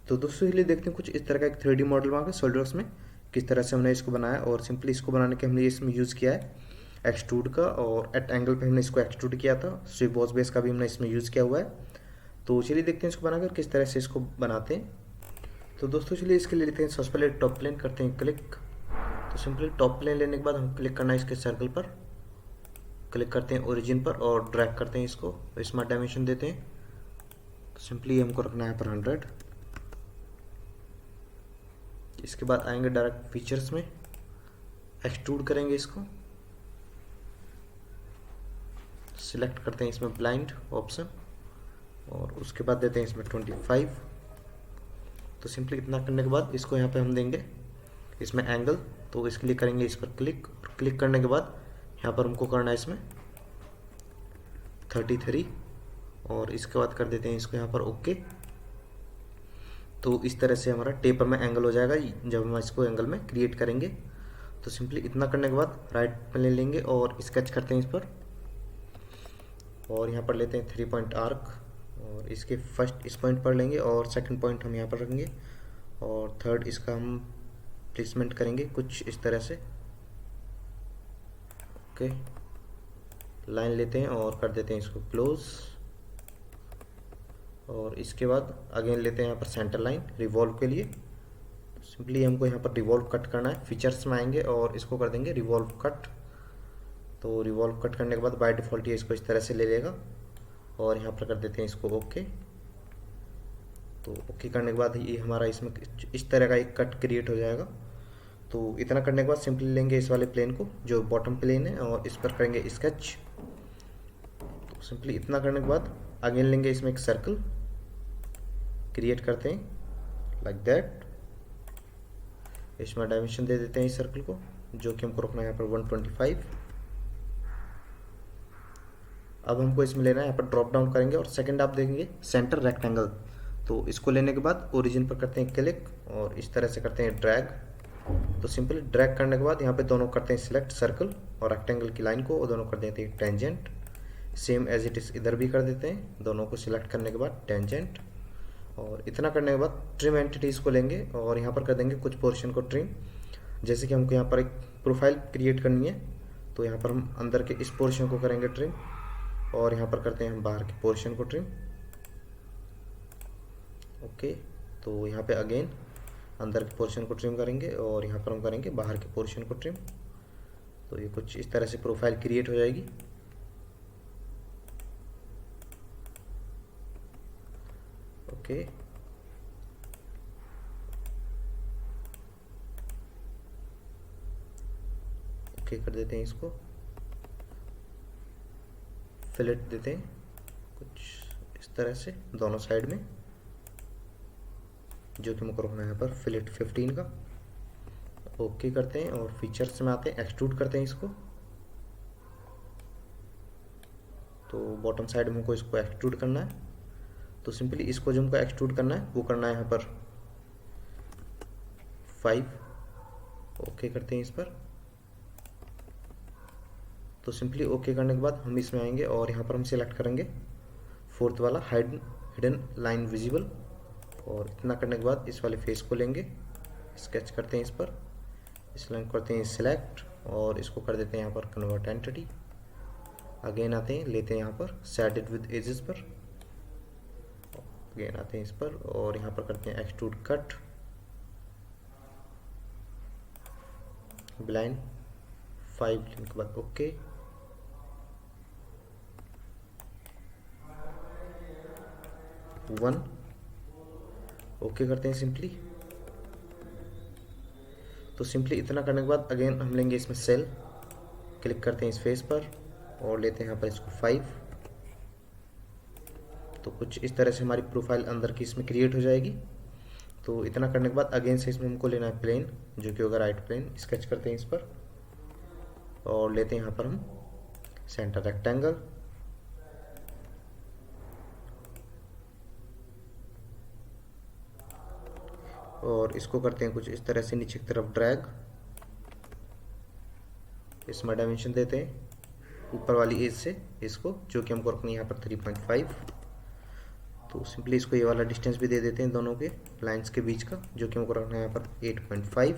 तो दोस्तों इसलिए देखते हैं कुछ इस तरह का एक 3D मॉडल वहाँ पे सॉलिडवर्क्स में किस तरह से हमने इसको बनाया। और सिंपली इसको बनाने के हमने इसमें यूज़ किया है एक्सट्रूड का, और एट एंगल पे हमने इसको एक्सट्रूड किया था। स्विफ्ट बॉस बेस का भी हमने इसमें यूज़ किया हुआ है। तो चलिए देखते हैं इसको बनाकर किस तरह से इसको बनाते हैं। तो दोस्तों चलिए इसके लिए लेते हैं सबसे पहले टॉप प्लेन, करते हैं क्लिक। तो सिंपली टॉप प्लेन लेने के बाद हम क्लिक करना है इसके सर्कल पर, क्लिक करते हैं ओरिजिन पर और ड्रैग करते हैं इसको, स्मार्ट डायमेंशन देते हैं। तो सिंपली हमको रखना है पर 100। इसके बाद आएंगे डायरेक्ट फीचर्स में, एक्सट्रूड करेंगे इसको, सिलेक्ट करते हैं इसमें ब्लाइंड ऑप्शन और उसके बाद देते हैं इसमें 25। तो सिंपली इतना करने के बाद इसको यहाँ पे हम देंगे इसमें एंगल। तो इसके लिए करेंगे इस पर क्लिक, और क्लिक करने के बाद यहाँ पर हमको करना है इसमें 33 और इसके बाद कर देते हैं इसको यहाँ पर ओके। तो इस तरह से हमारा टेपर में एंगल हो जाएगा जब हम इसको एंगल में क्रिएट करेंगे। तो सिंपली इतना करने के बाद राइट प्लेन लेंगे और स्केच करते हैं इस पर, और यहाँ पर लेते हैं 3 पॉइंट आर्क और इसके फर्स्ट इस पॉइंट पर लेंगे और सेकंड पॉइंट हम यहाँ पर रखेंगे और थर्ड इसका हम प्लेसमेंट करेंगे कुछ इस तरह से। ओके, लाइन लेते हैं और कर देते हैं इसको क्लोज, और इसके बाद अगेन लेते हैं यहाँ पर सेंटर लाइन रिवॉल्व के लिए। सिंपली हमको यहाँ पर रिवॉल्व कट करना है, फीचर्स में आएंगे और इसको कर देंगे रिवॉल्व कट। तो रिवॉल्व कट करने के बाद बाय डिफ़ॉल्ट ये इसको इस तरह से ले लेगा और यहाँ पर कर देते हैं इसको ओके। तो ओके करने के बाद ये हमारा इसमें इस तरह का एक कट क्रिएट हो जाएगा। तो इतना करने के बाद सिंपली लेंगे इस वाले प्लेन को जो बॉटम प्लेन है और इस पर करेंगे स्केच। तो सिंपली इतना करने के बाद अगेन लेंगे इसमें एक सर्कल क्रिएट करते हैं लाइक दैट। इसमें डायमेंशन दे देते हैं इस सर्कल को जो कि हमको रखना है यहाँ पर 125। अब हमको इसमें लेना है यहाँ पर ड्रॉप डाउन करेंगे और सेकंड आप देंगे सेंटर रेक्टेंगल। तो इसको लेने के बाद ओरिजिन पर करते हैं क्लिक और इस तरह से करते हैं ड्रैग। तो सिंपली ड्रैग करने के बाद यहाँ पे दोनों करते हैं सिलेक्ट सर्कल और रेक्टेंगल की लाइन को, और दोनों कर देते हैं tangent. Same as it is इधर भी कर देते हैं, दोनों को सिलेक्ट करने के बाद टेंजेंट। और इतना करने के बाद ट्रिम एंटिटीज़ को लेंगे और यहाँ पर कर देंगे कुछ पोर्शन को ट्रिम। जैसे कि हमको यहाँ पर एक प्रोफाइल क्रिएट करनी है, तो यहाँ पर हम अंदर के इस पोर्शन को करेंगे ट्रिम और यहाँ पर करते हैं हम बाहर के पोर्शन को ट्रिम। ओके, तो यहाँ पे अगेन अंदर के पोर्शन को ट्रिम करेंगे और यहाँ पर हम करेंगे बाहर के पोर्शन को ट्रिम। तो ये कुछ इस तरह से प्रोफाइल क्रिएट हो जाएगी। ओके, ओके कर देते हैं इसको, फिलेट देते हैं कुछ इस तरह से दोनों साइड में, जो कि हमको रखना है यहाँ पर फिलेट 15 का। ओके करते हैं और फीचर्स में आते हैं, एक्सट्रूड करते हैं इसको। तो बॉटम साइड में हमको इसको एक्सट्रूड करना है। तो सिंपली इसको जो हमको एक्सट्रूड करना है वो करना है यहाँ पर 5। ओके करते हैं इस पर। तो सिंपली ओके करने के बाद हम इसमें आएंगे और यहाँ पर हम सिलेक्ट करेंगे फोर्थ वाला हिडन लाइन विजिबल, और इतना करने के बाद इस वाले फेस को लेंगे, स्केच करते हैं इस पर, इस लाइन करते हैं सिलेक्ट और इसको कर देते हैं यहाँ पर कन्वर्ट एंटिटी। अगेन आते हैं, लेते हैं यहाँ पर सेट इट विद एजेस पर, अगेन आते हैं इस पर और यहाँ पर करते हैं एक्सट्रूड कट, ब्लाइंड 5 लेने के बाद ओके। ओके करते हैं सिंपली। तो सिंपली इतना करने के बाद अगेन हम लेंगे इसमें सेल, क्लिक करते हैं इस फेस पर और लेते हैं यहाँ पर इसको 5। तो कुछ इस तरह से हमारी प्रोफाइल अंदर की इसमें क्रिएट हो जाएगी। तो इतना करने के बाद अगेन से इसमें हमको लेना है प्लेन जो कि होगा राइट प्लेन, स्केच करते हैं इस पर और लेते हैं यहाँ पर हम सेंटर रेक्टेंगल, और इसको करते हैं कुछ इस तरह से नीचे की तरफ ड्रैग। इसमें डायमेंशन देते हैं ऊपर वाली एज से इसको, जो कि हमको रखनी है यहाँ पर 3.5। तो सिंपली इसको ये वाला डिस्टेंस भी दे देते हैं दोनों के लाइंस के बीच का, जो कि हमको रखना है यहाँ पर 8.5।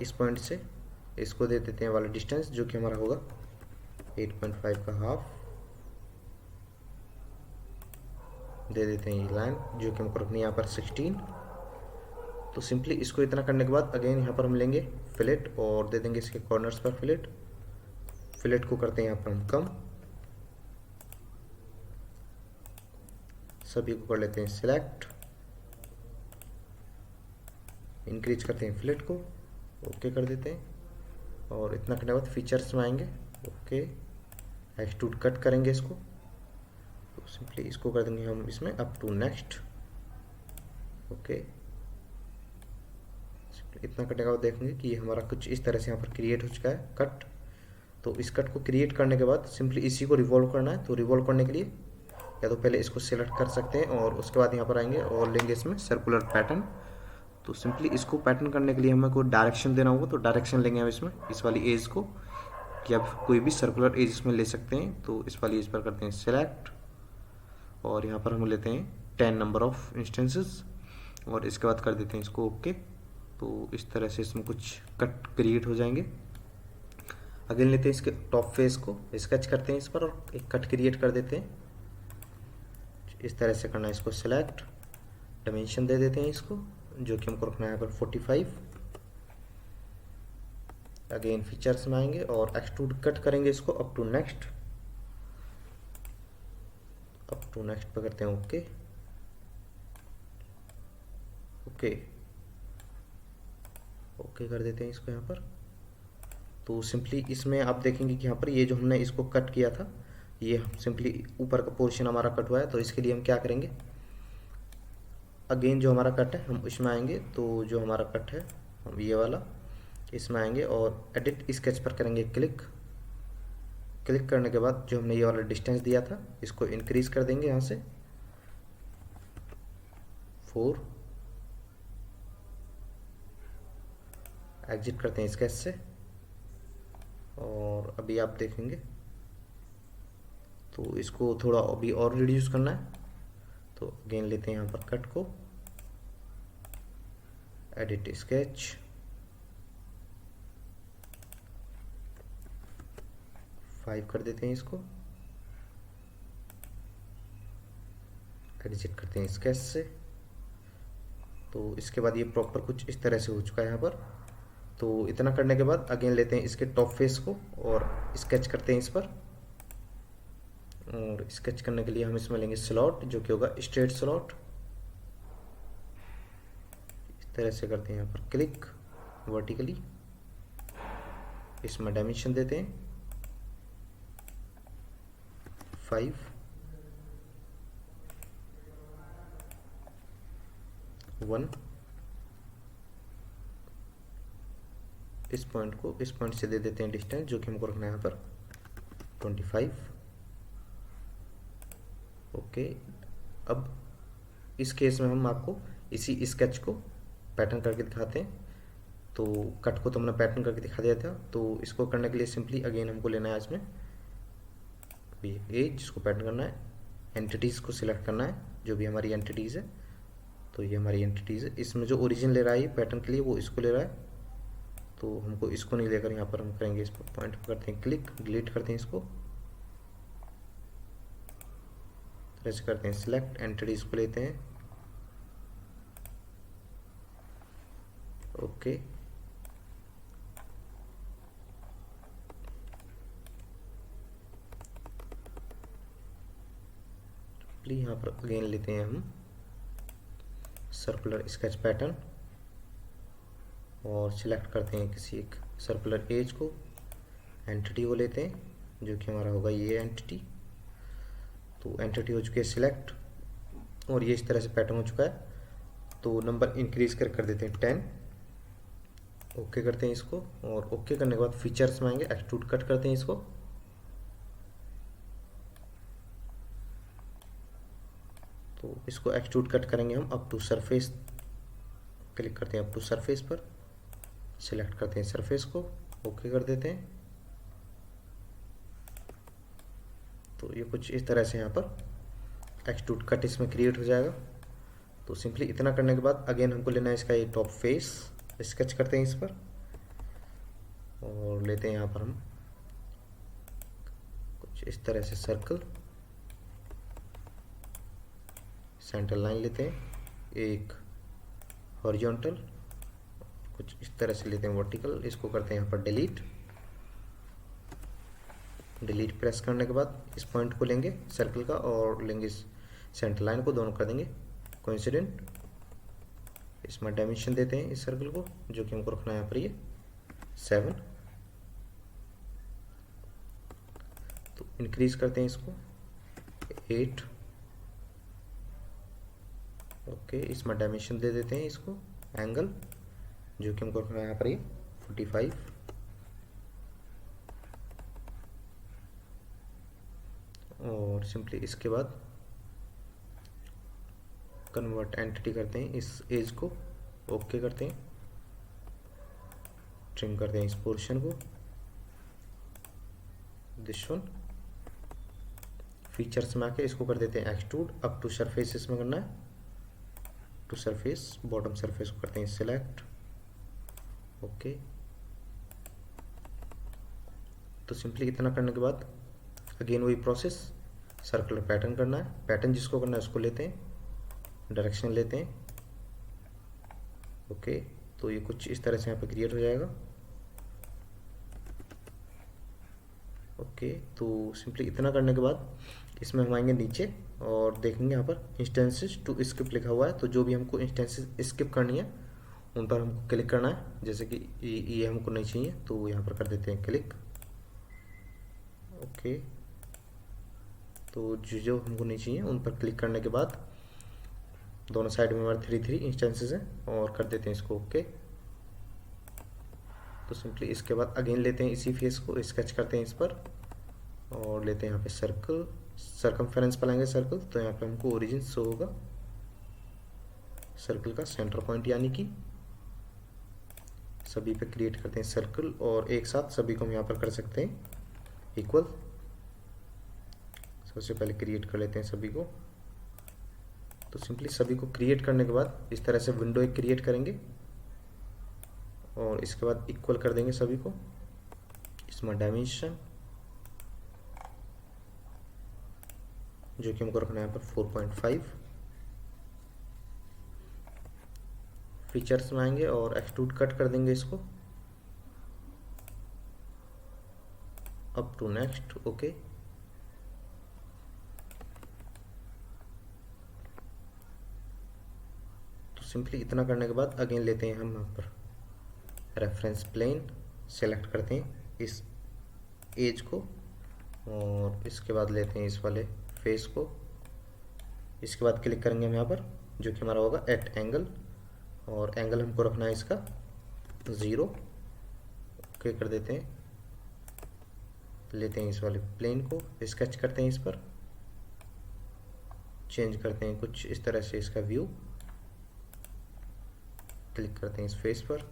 इस पॉइंट से इसको दे देते हैं वाला डिस्टेंस, जो कि हमारा होगा 8.5 का हाफ। दे देते हैं ये लाइन, जो कि हमको रखनी है यहाँ पर 16। तो सिंपली इसको इतना करने के बाद अगेन यहाँ पर हम लेंगे फिलेट और दे देंगे इसके कॉर्नर्स पर फिलेट। फिलेट को करते हैं यहाँ पर हम कम, सभी को कर लेते हैं सिलेक्ट, इंक्रीज करते हैं फिलेट को, ओके कर देते हैं। और इतना करने के बाद फीचर्स में आएंगे, ओके, एक्सट्रूड कट करेंगे इसको। तो सिंपली इसको कर देंगे हम इसमें अप टू नेक्स्ट, ओके। इतना करने के बाद देखेंगे कि ये हमारा कुछ इस तरह से यहाँ पर क्रिएट हो चुका है कट। तो इस कट को क्रिएट करने के बाद सिंपली इसी को रिवॉल्व करना है। तो रिवॉल्व करने के लिए या तो पहले इसको सिलेक्ट कर सकते हैं और उसके बाद यहाँ पर आएंगे और लेंगे इसमें सर्कुलर पैटर्न। तो सिंपली इसको पैटर्न करने के लिए हमें कोई डायरेक्शन देना होगा, तो डायरेक्शन लेंगे हम इसमें इस वाली एज को, या कोई भी सर्कुलर एज इसमें ले सकते हैं। तो इस वाली एज पर करते हैं सिलेक्ट और यहाँ पर हम लेते हैं 10 नंबर ऑफ इंस्टेंसेस और इसके बाद कर देते हैं इसको ओके। तो इस तरह से इसमें कुछ कट क्रिएट हो जाएंगे। अगेन लेते हैं इसके टॉप फेस को, स्केच करते हैं इस पर और एक कट क्रिएट कर देते हैं। इस तरह से करना है, इसको सिलेक्ट, डायमेंशन दे देते हैं इसको, जो कि हमको रखना है यहाँ पर 45। अगेन फीचर्स में आएंगे और एक्सट्रूड कट करेंगे इसको up to next. Up to next पे करते हैं ओके, ओके, ओके कर देते हैं इसको यहाँ पर। तो सिंपली इसमें आप देखेंगे कि यहाँ पर ये जो हमने इसको कट किया था, ये सिंपली ऊपर का पोर्शन हमारा कट हुआ है। तो इसके लिए हम क्या करेंगे, अगेन जो हमारा कट है हम इसमें आएंगे। तो जो हमारा कट है हम ये वाला इसमें आएंगे और एडिट स्केच पर करेंगे क्लिक। क्लिक करने के बाद जो हमने ये वाला डिस्टेंस दिया था इसको इंक्रीज कर देंगे यहाँ से 4। एग्जिट करते हैं स्केच से और अभी आप देखेंगे तो इसको थोड़ा अभी और रिड्यूस करना है। तो अगेन लेते हैं यहाँ पर कट को, एडिट स्केच, फाइव कर देते हैं इसको, एग्जिट करते हैं स्केच से। तो इसके बाद ये प्रॉपर कुछ इस तरह से हो चुका है यहाँ पर। तो इतना करने के बाद अगेन लेते हैं इसके टॉप फेस को और स्केच करते हैं इस पर। और स्केच करने के लिए हम इसमें लेंगे स्लॉट, जो कि होगा स्ट्रेट स्लॉट। इस तरह से करते हैं यहाँ पर क्लिक वर्टिकली, इसमें डायमेंशन देते हैं 5, 1। इस पॉइंट को इस पॉइंट से दे देते हैं डिस्टेंस, जो कि हमको रखना है यहाँ पर 25, ओके। अब इस केस में हम आपको इसी स्केच को पैटर्न करके दिखाते हैं। तो कट को तो हमने पैटर्न करके दिखा दिया था। तो इसको करने के लिए सिंपली अगेन हमको लेना है इसमें एज, जिसको पैटर्न करना है, एंटिटीज़ को सिलेक्ट करना है, जो भी हमारी एंटिटीज़ है। तो ये हमारी एंटिटीज़ है, इसमें जो ओरिजिन ले रहा है पैटर्न के लिए वो इसको ले रहा है। तो हमको इसको नहीं लेकर यहाँ पर हम करेंगे, इस पर पॉइंट पर करते हैं क्लिक, डिलीट करते हैं इसको, ऐसे करते हैं सिलेक्ट, एंटिटीज को लेते हैं ओके। यहाँ पर अगेन लेते हैं हम सर्कुलर स्केच पैटर्न और सिलेक्ट करते हैं किसी एक सर्कुलर एज को, एंटिटी को लेते हैं, जो कि हमारा होगा ये एंटिटी। तो एंटिटी हो चुकी है सिलेक्ट और ये इस तरह से पैटर्न हो चुका है। तो नंबर इंक्रीज कर देते हैं 10, ओके करते हैं इसको। और ओके करने के बाद फीचर्स में आएंगे, एक्सट्रूड कट करते हैं इसको। तो इसको एक्सट्रूड कट करेंगे हम अप टू सरफेस, क्लिक करते हैं अप टू सरफेस पर, सिलेक्ट करते हैं सरफेस को, ओके कर देते हैं। तो ये कुछ इस तरह से यहाँ पर एक्सट्रूड कट इसमें क्रिएट हो जाएगा। तो सिंपली इतना करने के बाद अगेन हमको लेना है इसका ये टॉप फेस, स्केच करते हैं इस पर और लेते हैं यहाँ पर हम कुछ इस तरह से सर्कल, सेंटर लाइन लेते हैं, एक हॉरिजॉन्टल, कुछ इस तरह से लेते हैं वर्टिकल, इसको करते हैं यहाँ पर डिलीट। डिलीट प्रेस करने के बाद इस पॉइंट को लेंगे सर्कल का और लेंगे इस सेंटर लाइन को, दोनों कर देंगे कोइंसिडेंट। इसमें डायमेंशन देते हैं इस सर्कल को, जो कि हमको रखना है यहाँ पर ये 7। तो इंक्रीज करते हैं इसको 8। ओके, इसमें डायमेंशन दे देते हैं इसको एंगल, जो कि हमको रखना है यहाँ पर ये 45। और सिंपली इसके बाद कन्वर्ट एंटिटी करते हैं इस एज को, ओके करते हैं, ट्रिम करते हैं इस पोर्शन को, दिस वन। फीचर्स में आके इसको कर देते हैं एक्सट्रूड अप टू सरफेस, इसमें करना है टू सरफेस, बॉटम सरफेस को करते हैं सिलेक्ट, ओके। तो सिंपली इतना करने के बाद अगेन वही प्रोसेस, सर्कुलर पैटर्न करना है, पैटर्न जिसको करना है उसको लेते हैं, डायरेक्शन लेते हैं, ओके। तो ये कुछ इस तरह से यहाँ पे क्रिएट हो जाएगा, ओके। तो सिंपली इतना करने के बाद इसमें हम आएंगे नीचे और देखेंगे यहाँ पर इंस्टेंसेस टू स्किप लिखा हुआ है। तो जो भी हमको इंस्टेंसेस स्किप करनी है उन पर हमको क्लिक करना है, जैसे कि ये हमको नहीं चाहिए तो यहाँ पर कर देते हैं क्लिक, ओके। तो जो हमको नहीं चाहिए उन पर क्लिक करने के बाद दोनों साइड में हमारे 3 इंस्टेंसेस हैं और कर देते हैं इसको ओके। तो सिंपली इसके बाद अगेन लेते हैं इसी फेस को, स्केच करते हैं इस पर और लेते हैं यहाँ पे सर्कल, सर्कमफेरेंस पर लाएंगे सर्कल, तो यहाँ पे हमको ओरिजिन शो होगा सर्कल का सेंटर पॉइंट, यानी कि सभी पे क्रिएट करते हैं सर्कल और एक साथ सभी को हम यहाँ पर कर सकते हैं इक्वल। सबसे पहले क्रिएट कर लेते हैं सभी को। तो सिंपली सभी को क्रिएट करने के बाद इस तरह से विंडो एक क्रिएट करेंगे और इसके बाद इक्वल कर देंगे सभी को। इसमें डायमेंशन जो कि हमको रखना है यहाँ पर 4.5। फीचर्स में आएंगे और एक्सट्रूड कट कर देंगे इसको अप टू नेक्स्ट, ओके। तो सिंपली इतना करने के बाद अगेन लेते हैं हम यहाँ पर रेफरेंस प्लेन, सेलेक्ट करते हैं इस एज को और इसके बाद लेते हैं इस वाले फेस को। इसके बाद क्लिक करेंगे हम यहाँ पर, जो कि हमारा होगा एट एंगल और एंगल हमको रखना है इसका 0, ओके कर देते हैं। लेते हैं इस वाले प्लेन को, स्केच करते हैं इस पर, चेंज करते हैं कुछ इस तरह से इसका व्यू, क्लिक करते हैं इस फेस पर,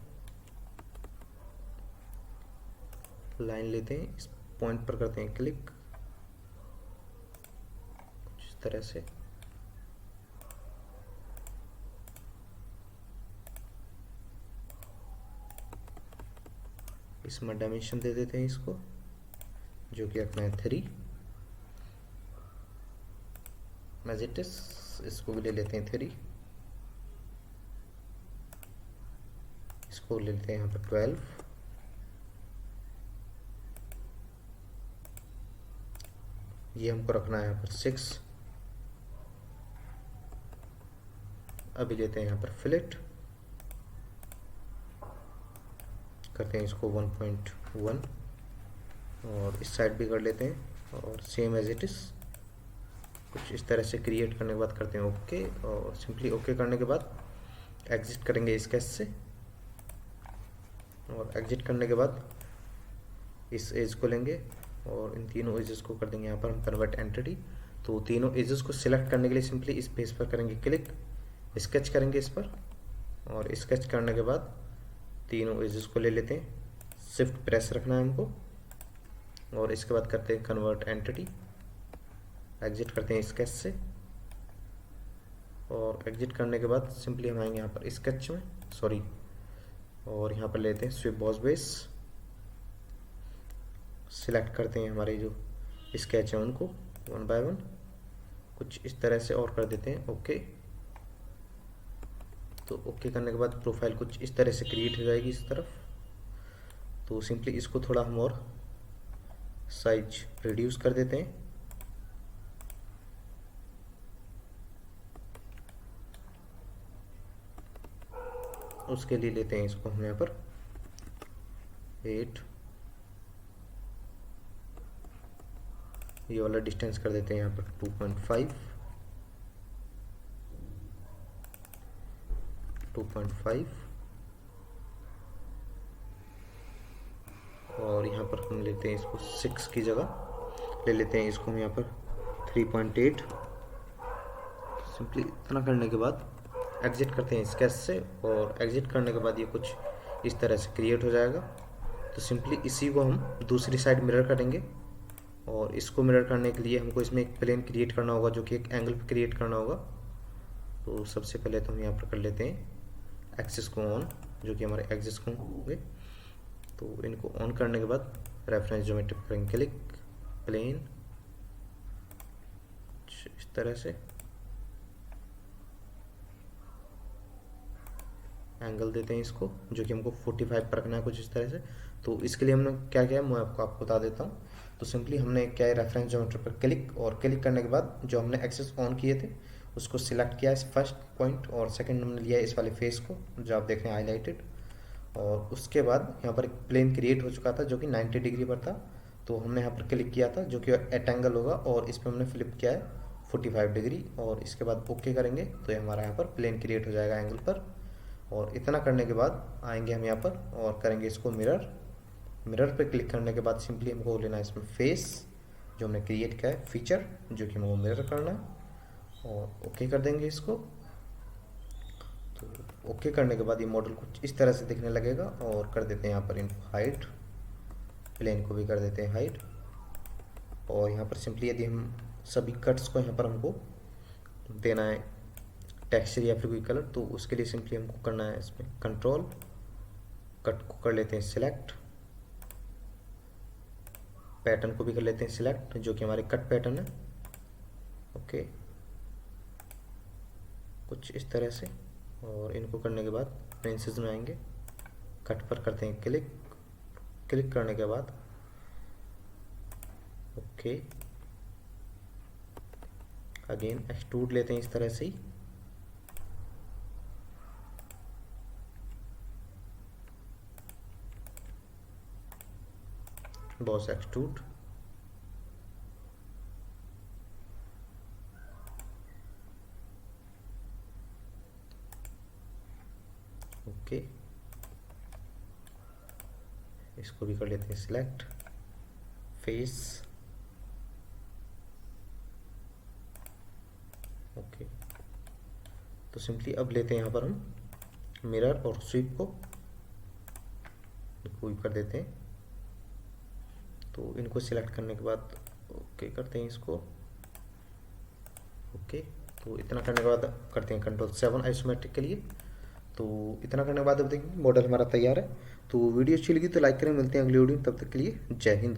लाइन लेते हैं इस पॉइंट पर करते हैं क्लिक कुछ इस तरह से। इसमें डायमेंशन दे देते हैं इसको, जो कि रखना है 3 एज इट इज। इसको भी ले लेते हैं 3, इसको ले लेते हैं यहाँ पर 12, ये हमको रखना है यहाँ पर 6। अभी लेते हैं यहाँ पर फिलेट, करते हैं इसको 1.1 और इस साइड भी कर लेते हैं और सेम एज इट इज कुछ इस तरह से क्रिएट करने के बाद करते हैं ओके। और सिंपली ओके करने के बाद एग्जिट करेंगे इस केस से और एग्जिट करने के बाद इस एज को लेंगे और इन तीनों एजेस को कर देंगे यहाँ पर हम कन्वर्ट एंटिटी। तो तीनों एजेस को सिलेक्ट करने के लिए सिंपली इस पेज पर करेंगे क्लिक, स्केच करेंगे इस पर और स्केच करने के बाद तीनों एजेस को ले लेते हैं, शिफ्ट प्रेस रखना है हमको और इसके बाद करते हैं कन्वर्ट एंटिटी एग्जिट करते हैं स्केच से, और एग्जिट करने के बाद सिंपली हम आएंगे यहाँ पर स्केच में, सॉरी, और यहाँ पर लेते हैं स्वीप बॉस बेस, सिलेक्ट करते हैं हमारे जो स्केच है उनको वन बाय वन कुछ इस तरह से और कर देते हैं ओके। तो ओके करने के बाद प्रोफाइल कुछ इस तरह से क्रिएट हो जाएगी इस तरफ। तो सिंपली इसको थोड़ा हम और साइज रिड्यूस कर देते हैं, उसके लिए लेते हैं इसको हम यहाँ पर 8, ये वाला डिस्टेंस कर देते हैं यहाँ पर 2.5, 2.5, और यहाँ पर हम लेते हैं इसको 6 की जगह ले लेते हैं इसको हम यहाँ पर 3.8। सिंपली इतना करने के बाद एग्जिट करते हैं स्केच से, और एग्जिट करने के बाद ये कुछ इस तरह से क्रिएट हो जाएगा। तो सिंपली इसी को हम दूसरी साइड मिरर करेंगे, और इसको मिरर करने के लिए हमको इसमें एक प्लेन क्रिएट करना होगा जो कि एक एंगल पे क्रिएट करना होगा। तो सबसे पहले तो हम यहाँ पर कर लेते हैं एक्सिस को ऑन, जो कि हमारे एक्सिस को होंगे। तो इनको ऑन करने के बाद रेफरेंस ज्योमेट्री पर करेंगे क्लिक, प्लेन इस तरह से, एंगल देते हैं इसको जो कि हमको 45 पर रखना है कुछ इस तरह से। तो इसके लिए हमने क्या किया मैं आपको बता देता हूँ। तो सिंपली हमने क्या है रेफरेंस ज्योमेट्री पर क्लिक, और क्लिक करने के बाद जो हमने एक्सेस ऑन किए थे उसको सिलेक्ट किया इस फर्स्ट पॉइंट, और सेकंड हमने लिया इस वाले फेस को जो आप देख रहे हैं हाईलाइटेड। और उसके बाद यहाँ पर एक प्लेन क्रिएट हो चुका था जो कि 90 डिग्री पर था। तो हमने यहाँ पर क्लिक किया था जो कि एट एंगल होगा, और इस पर हमने फ्लिप किया है 45 डिग्री, और इसके बाद ओके करेंगे तो ये हमारा यहाँ पर प्लेन क्रिएट हो जाएगा एंगल पर। और इतना करने के बाद आएंगे हम यहाँ पर और करेंगे इसको मिरर। मिरर पे क्लिक करने के बाद सिंपली हमको लेना है इसमें फेस जो हमने क्रिएट किया है फीचर जो कि हमको मिरर करना है, और ओके कर देंगे इसको। तो ओके करने के बाद ये मॉडल कुछ इस तरह से दिखने लगेगा, और कर देते हैं यहाँ पर इनको हाइट, प्लेन को भी कर देते हैं हाइट। और यहाँ पर सिंपली यदि हम सभी कट्स को यहाँ पर हमको देना है टेक्सचर या फिर कोई कलर, तो उसके लिए सिंपली हमको करना है इसमें कंट्रोल, कट को कर लेते हैं सिलेक्ट, पैटर्न को भी कर लेते हैं सिलेक्ट जो कि हमारे कट पैटर्न है ओके कुछ इस तरह से। और इनको करने के बाद प्रिंसेस में आएंगे, कट पर करते हैं क्लिक, क्लिक करने के बाद ओके अगेन एक्सट्रूड लेते हैं इस तरह से ही, बॉस एक्सट्रूड, ओके इसको भी कर लेते हैं सिलेक्ट, फेस ओके। तो सिंपली अब लेते हैं यहाँ पर हम मिरर और स्वीप को कर देते हैं। तो इनको सिलेक्ट करने के बाद ओके करते हैं इसको ओके। तो इतना करने के बाद करते हैं कंट्रोल 7 आइसोमेट्रिक के लिए। तो इतना करने के बाद अब देखिए मॉडल हमारा तैयार है। तो वीडियो अच्छी लगी तो लाइक करें, मिलते हैं अगली वीडियो, तब तक के लिए जय हिंद।